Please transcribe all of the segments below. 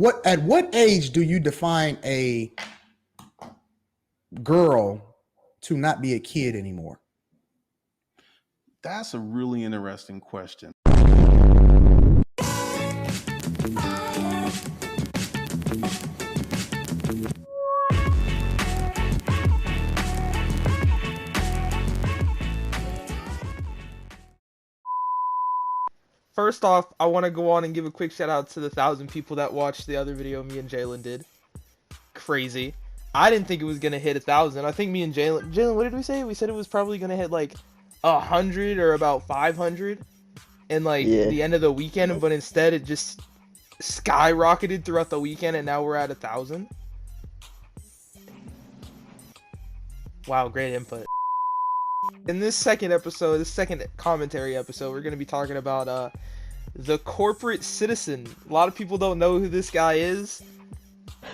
what age do you define a girl to not be a kid anymore? That's a really interesting question. First off, I want to go on and give a quick shout out to the 1,000 people that watched the other video me and Jalen did. Crazy. I didn't think it was going to hit 1,000. I think me and Jalen, what did we say? We said it was probably going to hit like 100 or about 500 in like the end of the weekend, but instead it just skyrocketed throughout the weekend and now we're at 1,000. Wow, great input. In this second commentary episode, we're going to be talking about the corporate citizen. A lot of people don't know who this guy is,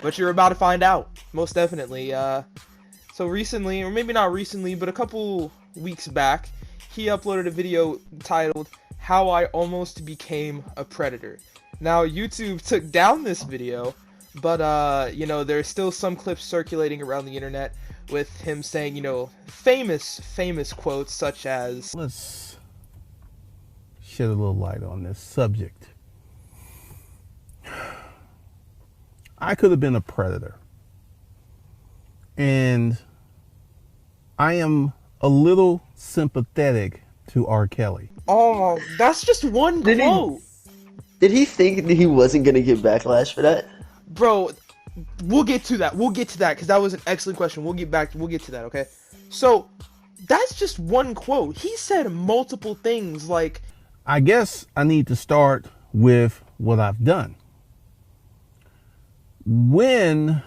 but you're about to find out, most definitely. So recently, or maybe not recently, but a couple weeks back, he uploaded a video titled, "How I Almost Became a Predator." Now, YouTube took down this video, but, you know, there's still some clips circulating around the internet with him saying, you know, famous quotes such as... Let's shed a little light on this subject. I could have been a predator. And I am a little sympathetic to R. Kelly. Oh, that's just one quote. Did he think that he wasn't going to get backlash for that? Bro, we'll get to that, because that was an excellent question. We'll get to that, okay? So, that's just one quote. He said multiple things like... I guess I need to start with what I've done. When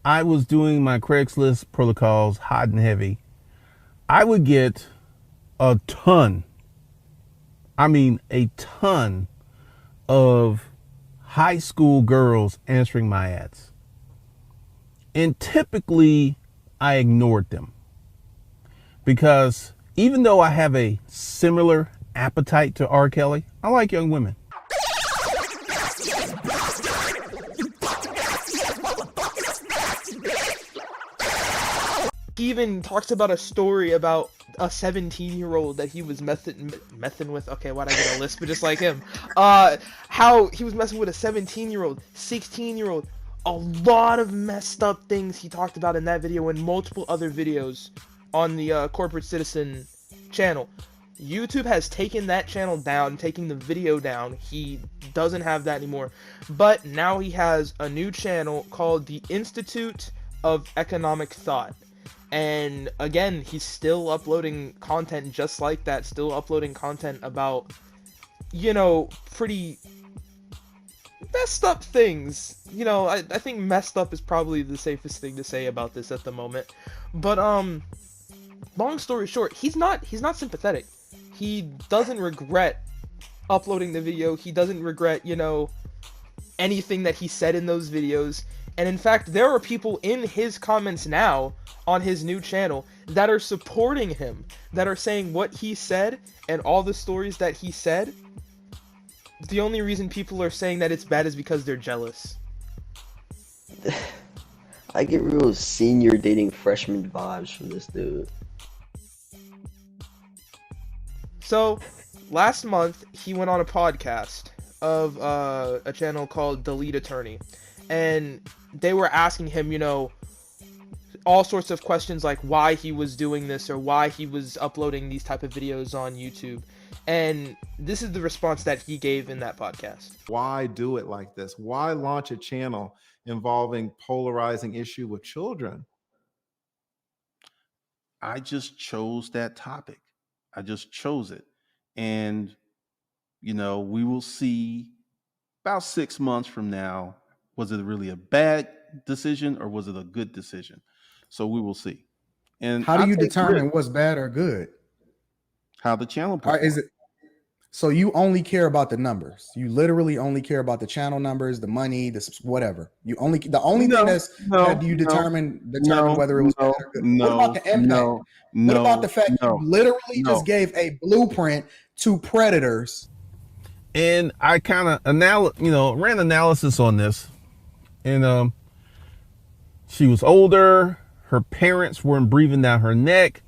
I was doing my Craigslist protocols, hot and heavy, I would get a ton of high school girls answering my ads. And typically, I ignored them. Because even though I have a similar appetite to R. Kelly, I like young women. He even talks about a story about a 17-year-old that he was messing with. Okay, why'd I get a lisp? But just like him. How he was messing with a 17-year-old, 16-year-old. A lot of messed up things he talked about in that video and multiple other videos on the Corporate Citizen channel. YouTube has taken that channel down, taking the video down. He doesn't have that anymore. But now he has a new channel called the Institute of Economic Thought. And again, he's still uploading content just like that, still uploading content about, you know, pretty messed up things. You know, I think messed up is probably the safest thing to say about this at the moment. But long story short, he's not sympathetic. He doesn't regret uploading the video. He doesn't regret, you know, anything that he said in those videos. And in fact, there are people in his comments now on his new channel that are supporting him, that are saying what he said and all the stories that he said. The only reason people are saying that it's bad is because they're jealous. I get real senior dating freshman vibes from this dude. So, last month, he went on a podcast of a channel called The Lead Attorney. And they were asking him, you know, all sorts of questions like why he was doing this or why he was uploading these type of videos on YouTube. And this is the response that he gave in that podcast. Why do it like this? Why launch a channel involving polarizing issue with children? I just chose that topic. I just chose it. And, you know, we will see about 6 months from now, was it really a bad decision or was it a good decision? So we will see. And how do you determine what's bad or good? How the channel performs. Is it so you only care about the numbers? You literally only care about the channel numbers, the money, the whatever. The only thing that you determine whether it was bad or good. What about the impact? What about the fact you literally just gave a blueprint to predators? And I kind of ran analysis on this. And she was older. Her parents weren't breathing down her neck.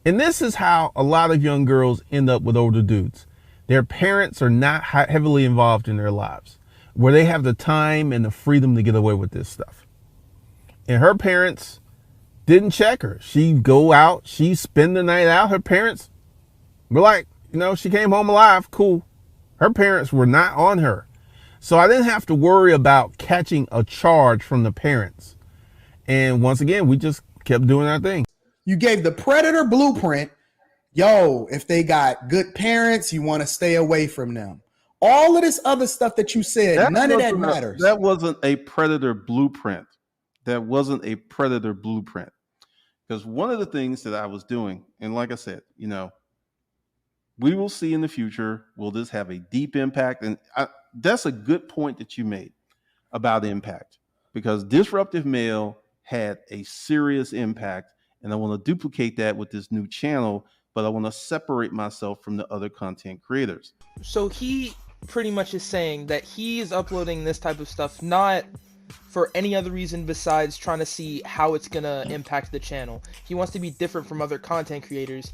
And this is how a lot of young girls end up with older dudes. Their parents are not heavily involved in their lives, where they have the time and the freedom to get away with this stuff. And her parents didn't check her. She'd go out, she'd spend the night out. Her parents were like, she came home alive, cool. Her parents were not on her. So I didn't have to worry about catching a charge from the parents. And once again, we just kept doing our thing. You gave the predator blueprint. Yo, if they got good parents, you want to stay away from them. All of this other stuff that you said, none of that matters. That wasn't a predator blueprint. That wasn't a predator blueprint. Because one of the things that I was doing, and like I said, we will see in the future, will this have a deep impact? And that's a good point that you made about impact, because Disruptive Male had a serious impact, and I want to duplicate that with this new channel, but I want to separate myself from the other content creators. So he pretty much is saying that he is uploading this type of stuff not for any other reason besides trying to see how it's gonna impact the channel. He wants to be different from other content creators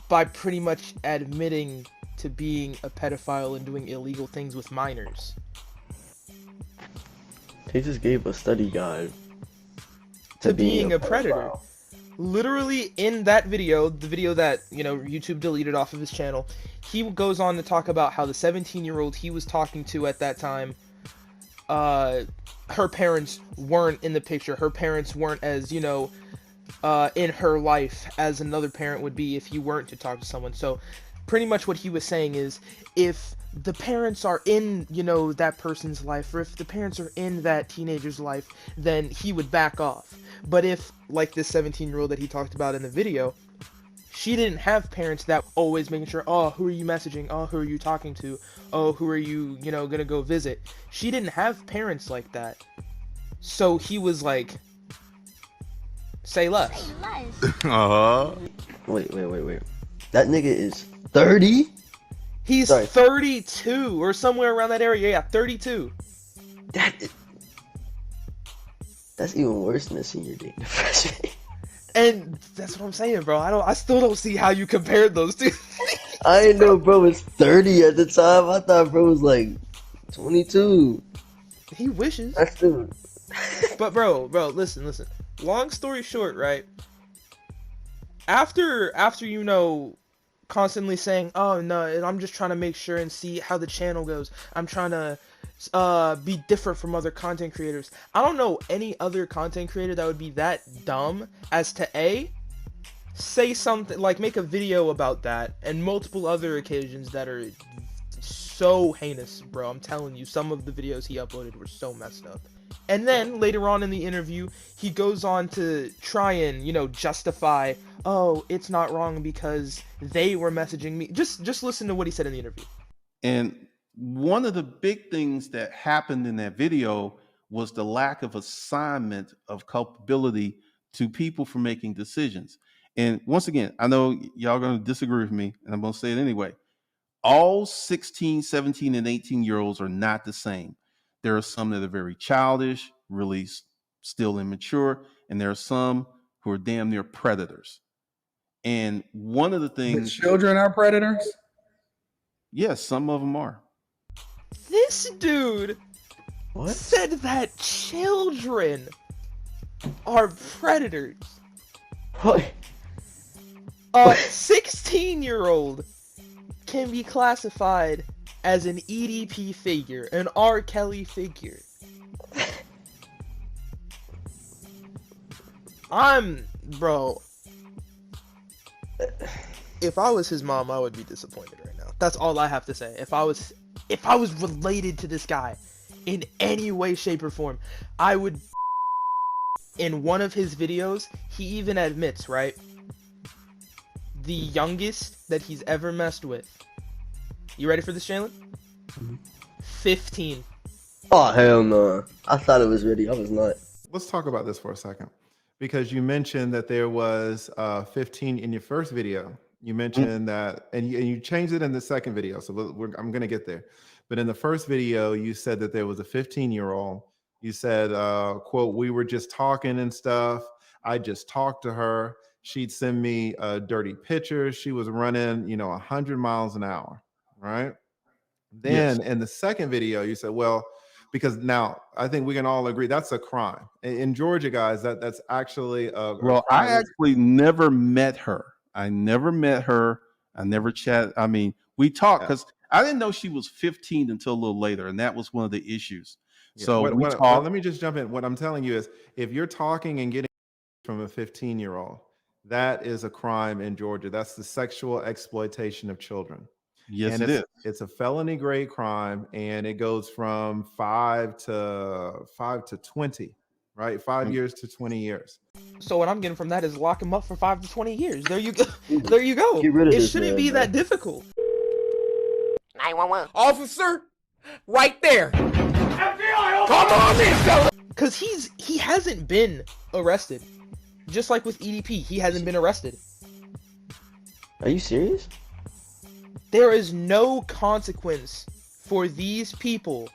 by pretty much admitting to being a pedophile and doing illegal things with minors. He just gave a study guide to being a predator. Literally in that video, the video that, YouTube deleted off of his channel, he goes on to talk about how the 17-year-old he was talking to at that time, her parents weren't in the picture. Her parents weren't as, in her life as another parent would be if you weren't to talk to someone. So pretty much what he was saying is, if the parents are in, that person's life, or if the parents are in that teenager's life, then he would back off. But if, like this 17-year-old that he talked about in the video, she didn't have parents that always making sure, oh, who are you messaging? Oh, who are you talking to? Oh, who are you, gonna go visit? She didn't have parents like that. So he was like, say less. Wait. That nigga is 30? He's 32 or somewhere around that area. Yeah, 32. That's even worse than a senior dating freshman. And that's what I'm saying, bro. I still don't see how you compared those two. I didn't know bro was 30 at the time. I thought bro was like 22. He wishes. That's still. But bro, listen. Long story short, right? After constantly saying, oh no, I'm just trying to make sure and see how the channel goes. I'm trying to be different from other content creators. I don't know any other content creator that would be that dumb as to say something like make a video about that, and multiple other occasions that are so heinous, bro. I'm telling you, some of the videos he uploaded were so messed up. And then later on in the interview, he goes on to try and, justify, oh, it's not wrong because they were messaging me. Just listen to what he said in the interview. And one of the big things that happened in that video was the lack of assignment of culpability to people for making decisions. And once again, I know y'all going to disagree with me, and I'm going to say it anyway. All 16, 17, and 18-year-olds are not the same. There are some that are very childish, really still immature, and there are some who are damn near predators. And one of the things... The children are predators? Yes, some of them are. This dude said that children are predators. What? A 16-year-old can be classified as an EDP figure, an R. Kelly figure. Bro, if I was his mom, I would be disappointed right now. That's all I have to say. If I was related to this guy in any way, shape, or form, I would. In one of his videos, he even admits, right? The youngest that he's ever messed with. You ready for this, Jalen? 15. Oh, hell no. I thought it was ready. I was not. Let's talk about this for a second. Because you mentioned that there was 15 in your first video. You mentioned that, and you changed it in the second video. So I'm going to get there. But in the first video, you said that there was a 15-year-old You said, quote, we were just talking and stuff. I just talked to her. She'd send me dirty pictures. She was running, 100 miles an hour, right? Then in the second video, you said, well, because now I think we can all agree that's a crime. In Georgia, guys, that's actually a Well, crime. I actually never met her. I never met her. I never chatted. I mean, we talked because I didn't know she was 15 until a little later, and that was one of the issues. Yeah. So we well, talked. let me just jump in. What I'm telling you is, if you're talking and getting from a 15-year-old, that is a crime in Georgia. That's the sexual exploitation of children. Yes, and it is. It's a felony grade crime, and it goes from 5 to 20, right? 5 years to 20 years. So what I'm getting from that is lock him up for 5 to 20 years. There you go. There you go. Get rid of It this shouldn't man, be bro. that difficult. 911. Officer, right there. Come on, Mr. Cause he hasn't been arrested. Just like with EDP, he hasn't been arrested. Are you serious? There is no consequence for these people.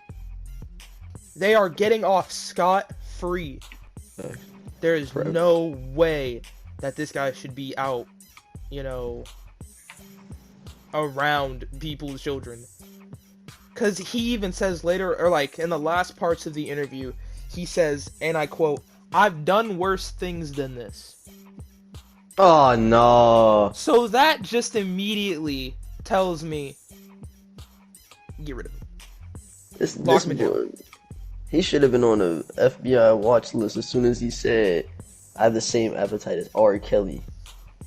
They are getting off scot-free. There is no way that this guy should be out, around people's children. Because he even says later, or like in the last parts of the interview, he says, and I quote, "I've done worse things than this." Oh no. So that just immediately tells me, get rid of him. This him in boy, he should have been on a FBI watch list as soon as he said, "I have the same appetite as R. Kelly."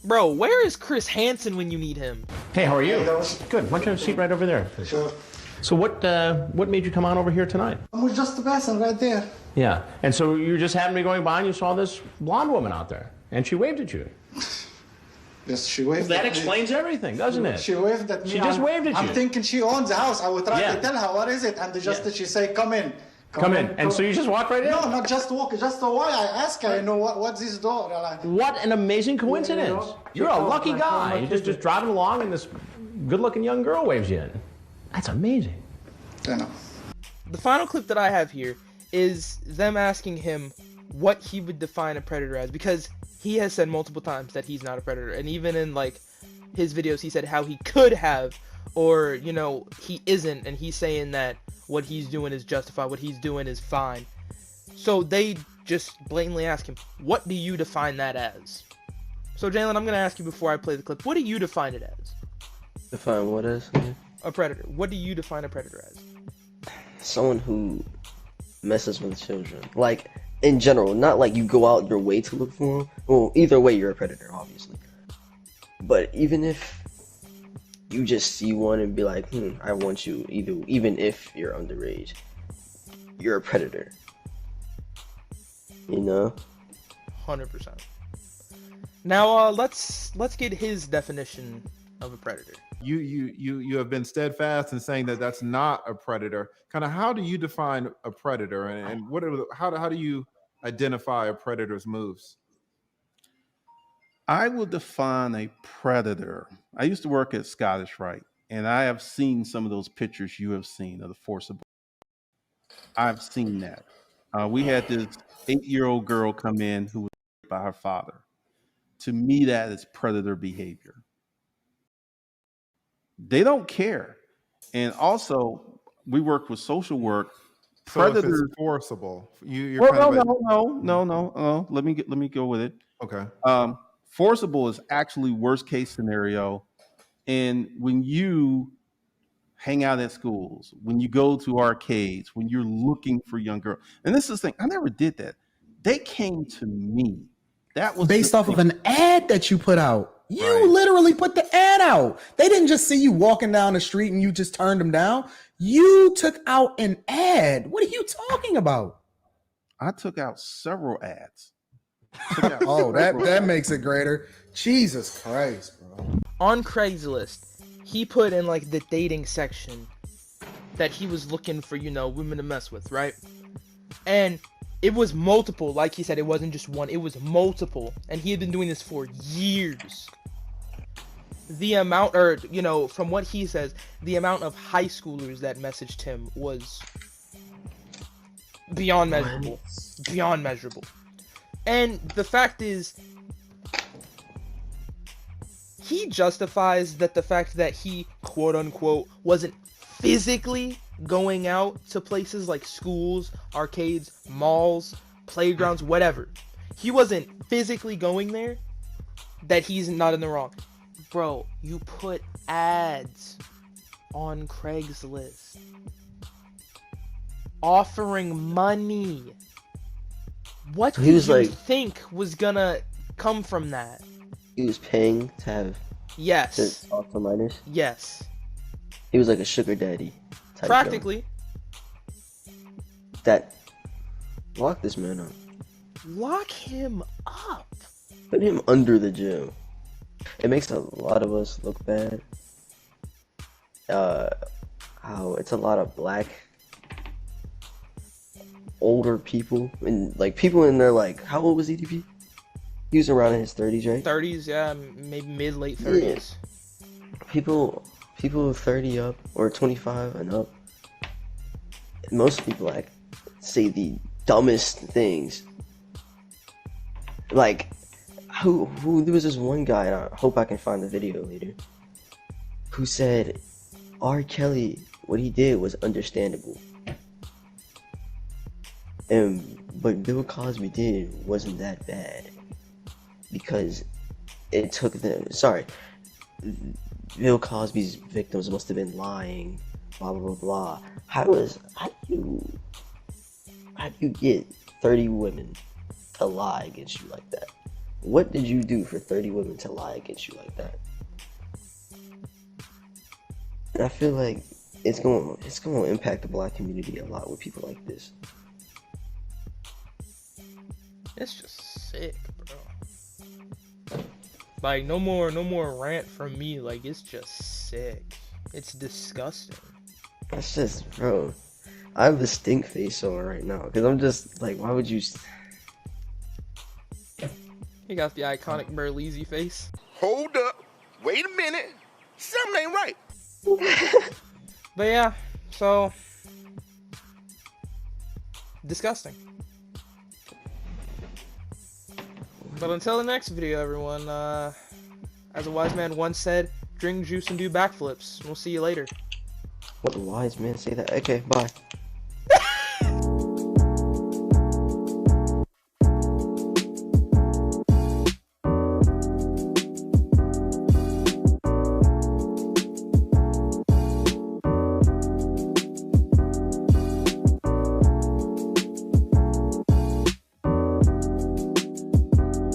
Bro, where is Chris Hansen when you need him? Hey, how are you? Good. Why don't you have a seat right over there? Sure. So what made you come on over here tonight? I was just the person right there. Yeah. And so you just happened to be going by and you saw this blonde woman out there, and she waved at you. Yes, she waved That at me. explains everything, doesn't it? She waved at me. She just waved at you. I'm thinking she owns the house. I would try Yeah. to tell her, what is it? And she say, come in. Come in. And so you just walked right in? No, not just walk. Just why I ask her, what's this door? What an amazing coincidence. You're a lucky guy. You're just driving along and this good-looking young girl waves you in. That's amazing. The final clip that I have here is them asking him what he would define a predator as, because he has said multiple times that he's not a predator, and even in like his videos he said how he could have, or he isn't, and he's saying that what he's doing is justified, what he's doing is fine. So they just blatantly ask him, what do you define that as? So Jalen, I'm gonna ask you before I play the clip, what do you define it as? Define what as? A predator. What do you define a predator as? Someone who messes with children. Like, in general, not like you go out your way to look for them. Well, either way, you're a predator, obviously. But even if you just see one and be like, I want you, even if you're underage, you're a predator. 100%. Now, let's get his definition of a predator. You have been steadfast in saying that that's not a predator. Kind of, how do you define a predator, and how do you identify a predator's moves? I would define a predator. I used to work at Scottish Rite, and I have seen some of those pictures you have seen of the forcible. I've seen that. We had this 8-year-old girl come in who was raped by her father. To me, that is predator behavior. They don't care. And also, we work with social work. Predators, so if it's forcible. You're no. Let me go with it. Okay. Forcible is actually worst case scenario. And when you hang out at schools, when you go to arcades, when you're looking for young girls, and this is the thing, I never did that. They came to me. That was based off of an ad that you put out. You literally put the ad out. They didn't just see you walking down the street and you just turned them down. You took out an ad. What are you talking about? I took out several ads. That makes it greater. Jesus Christ, bro. On Craigslist, he put in like the dating section that he was looking for, women to mess with, right? And it was multiple. Like he said, it wasn't just one, it was multiple. And he had been doing this for years. The amount, from what he says, the amount of high schoolers that messaged him was Beyond measurable. Beyond measurable. And the fact is, he justifies that the fact that he, quote unquote, wasn't physically going out to places like schools, arcades, malls, playgrounds, whatever. He wasn't physically going there, that he's not in the wrong. Bro, you put ads on Craigslist offering money. What do you think was gonna come from that? He was paying to have Yes. to talk to minors. Yes. He was like a sugar daddy type Practically. guy. That lock this man up. Lock him up. Put him under the gym. It makes a lot of us look bad. How it's a lot of black older people and like people in their like, how old was EDP? He was around in his 30s, right? 30s, yeah, maybe mid-late 30s. Yeah. People 30 up or 25 and up, mostly black, say the dumbest things. Like, who there was this one guy, and I hope I can find the video later, who said R. Kelly, what he did was understandable. And what Bill Cosby did wasn't that bad. Because it took Bill Cosby's victims must have been lying, blah blah blah blah. How do you get 30 women to lie against you like that? What did you do for 30 women to lie against you like that? And I feel like it's going to impact the black community a lot with people like this. It's just sick, bro. Like, no more rant from me. Like, it's just sick. It's disgusting. That's just, bro. I have a stink face on right now because I'm just like, why would you? He got the iconic Berleezy face. Hold up. Wait a minute. Something ain't right. But yeah, so disgusting. But until the next video, everyone, as a wise man once said, drink juice and do backflips. We'll see you later. What a wise man say that. Okay, bye.